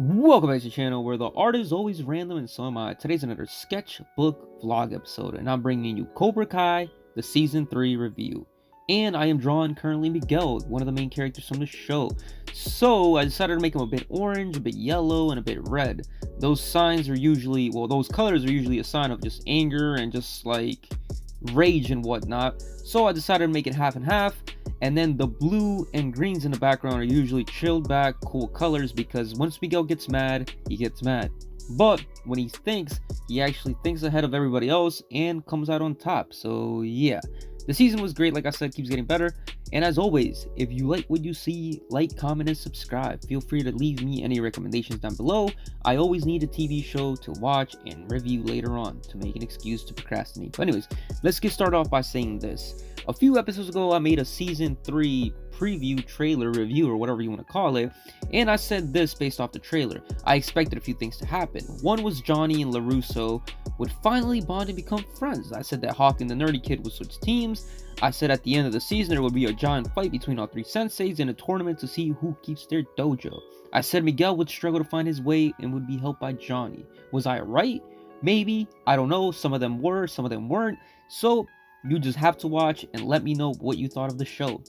Welcome back to the channel where the art is always random and so am I. Today's another sketchbook vlog episode and I'm bringing you Cobrakai, the season 3 review. And I am drawing currently Miguel, one of the main characters from the show. So I decided to make him a bit orange, a bit yellow, and a bit red. Those signs are usually, well, those colors are usually a sign of just anger and just like rage and whatnot. So I decided to make it half and half. And then the blue and greens in the background are usually chilled back, cool colors because once Miguel gets mad, he gets mad. But when he thinks, he actually thinks ahead of everybody else and comes out on top. So yeah, the season was great, like I said, keeps getting better. And as always, if you like what you see, like, comment, and subscribe. Feel free to leave me any recommendations down below. I always need a TV show to watch and review later on to make an excuse to procrastinate. But anyways, let's get started off by saying this. A few episodes ago, I made a season 3 preview trailer review or whatever you want to call it, and I said this based off the trailer. I expected a few things to happen. One was Johnny and LaRusso would finally bond and become friends. I said that Hawk and the nerdy kid would switch teams. I said at the end of the season there would be a giant fight between all three senseis in a tournament to see who keeps their dojo. I said Miguel would struggle to find his way and would be helped by Johnny. Was I right? Maybe. I don't know. Some of them were, some of them weren't. So you just have to watch and let me know what you thought of the show.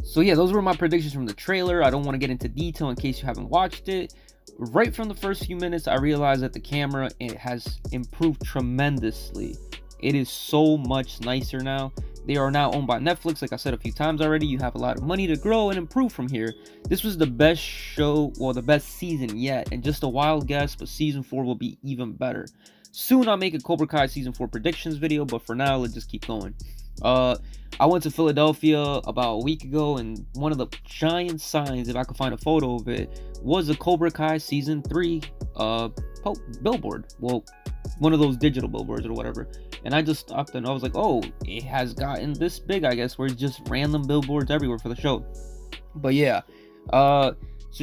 So yeah, those were my predictions from the trailer. I don't want to get into detail in case you haven't watched it. Right from the first few minutes, I realized that the camera, it has improved tremendously. It is so much nicer now. They are now owned by Netflix. Like I said a few times already, you have a lot of money to grow and improve from here. This was the best show, well, the best season yet, and just a wild guess, but season 4 will be even better. Soon I'll make a Cobra Kai season 4 predictions video, but for now, let's just keep going. I went to Philadelphia about a week ago, and one of the giant signs, if I could find a photo of it, was a Cobra Kai season 3 billboard. Well, one of those digital billboards or whatever. And I just stopped and I was like, oh, it has gotten this big, I guess, where it's just random billboards everywhere for the show. But yeah, so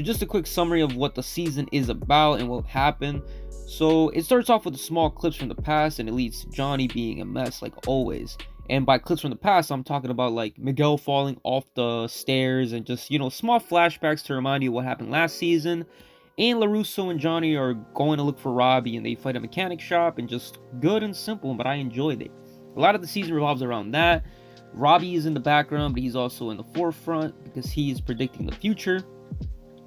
just a quick summary of what the season is about and what happened. So it starts off with small clips from the past and it leads to Johnny being a mess like always. And by clips from the past, I'm talking about like Miguel falling off the stairs and just, you know, small flashbacks to remind you what happened last season. And LaRusso and Johnny are going to look for Robbie and they fight a mechanic shop and just good and simple, but I enjoyed it. A lot of the season revolves around that. Robbie is in the background, but he's also in the forefront because he is predicting the future.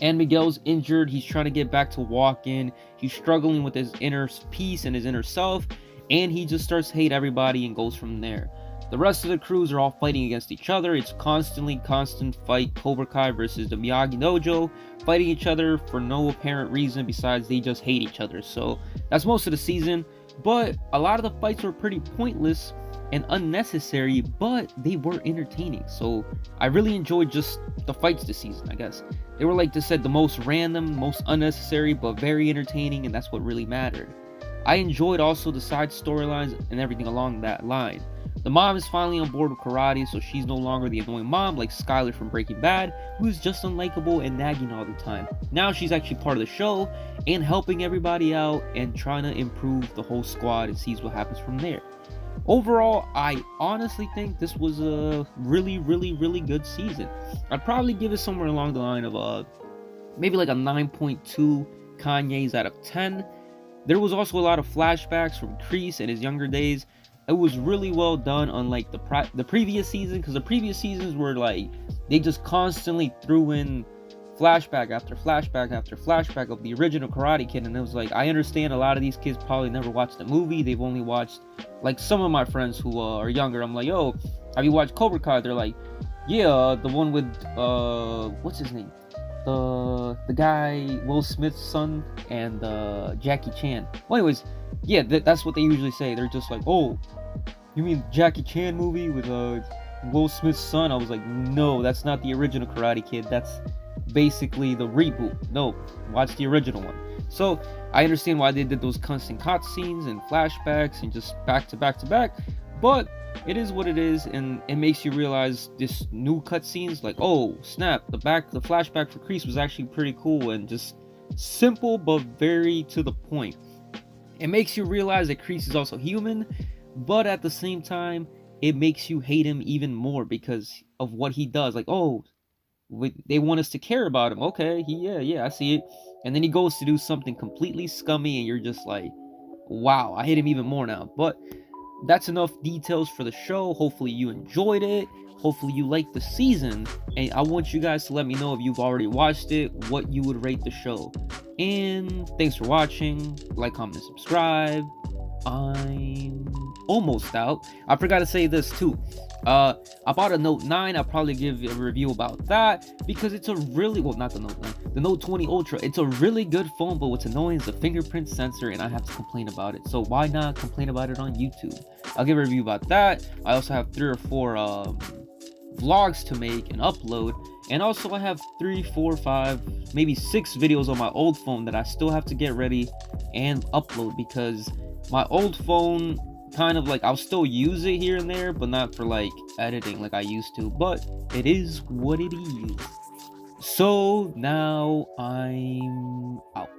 And Miguel's injured. He's trying to get back to walking. He's struggling with his inner peace and his inner self. And he just starts to hate everybody and goes from there. The rest of the crews are all fighting against each other. It's constant fight. Cobra Kai versus the Miyagi Dojo. Fighting each other for no apparent reason besides they just hate each other. So that's most of the season. But a lot of the fights were pretty pointless and unnecessary, but they were entertaining. So I really enjoyed just the fights this season, I guess. They were, like I said, the most random, most unnecessary, but very entertaining, and that's what really mattered. I enjoyed also the side storylines and everything along that line. The mom is finally on board with karate, so she's no longer the annoying mom like Skyler from Breaking Bad, who's just unlikable and nagging all the time. Now she's actually part of the show and helping everybody out and trying to improve the whole squad and sees what happens from there. Overall, I honestly think this was a really good season. I'd probably give it somewhere along the line of maybe like a 9.2 Kanye's out of 10. There was also a lot of flashbacks from Kreese and his younger days. It was really well done, unlike the previous season, because the previous seasons were like, they just constantly threw in flashback after flashback after flashback of the original Karate Kid, and it was like, I understand a lot of these kids probably never watched the movie. They've only watched, like, some of my friends who are younger, I'm like, yo, have you watched Cobra Kai? They're like, yeah, the one with what's his name, the guy, Will Smith's son, and Jackie Chan. Well, anyways, yeah, that's what they usually say. They're just like, oh, you mean Jackie Chan movie with Will Smith's son? I was like, no, that's not the original Karate Kid. That's basically the reboot. No, watch the original one. So I understand why they did those constant cutscenes and flashbacks and just back to back, but it is what it is, and it makes you realize this new cutscenes, like, oh snap, the flashback for Kreese was actually pretty cool and just simple but very to the point. It makes you realize that Kreese is also human, but at the same time, it makes you hate him even more because of what he does. Like, oh, They want us to care about him. Okay, yeah, I see it. And then he goes to do something completely scummy, and you're just like, wow, I hate him even more now. But that's enough details for the show. Hopefully you enjoyed it. Hopefully you liked the season. And I want you guys to let me know if you've already watched it, what you would rate the show. And thanks for watching. Like, comment, and subscribe. I'm almost out. I forgot to say this too. I bought a Note 9. I'll probably give a review about that because it's a really, well, not the Note 9, the Note 20 Ultra. It's a really good phone, but what's annoying is the fingerprint sensor, and I have to complain about it. So why not complain about it on YouTube? I'll give a review about that. I also have 3 or 4 vlogs to make and upload, and also I have 3, 4, 5, maybe 6 videos on my old phone that I still have to get ready and upload, because my old phone, kind of like, I'll still use it here and there, but not for like editing like I used to. But it is what it is. So now I'm out.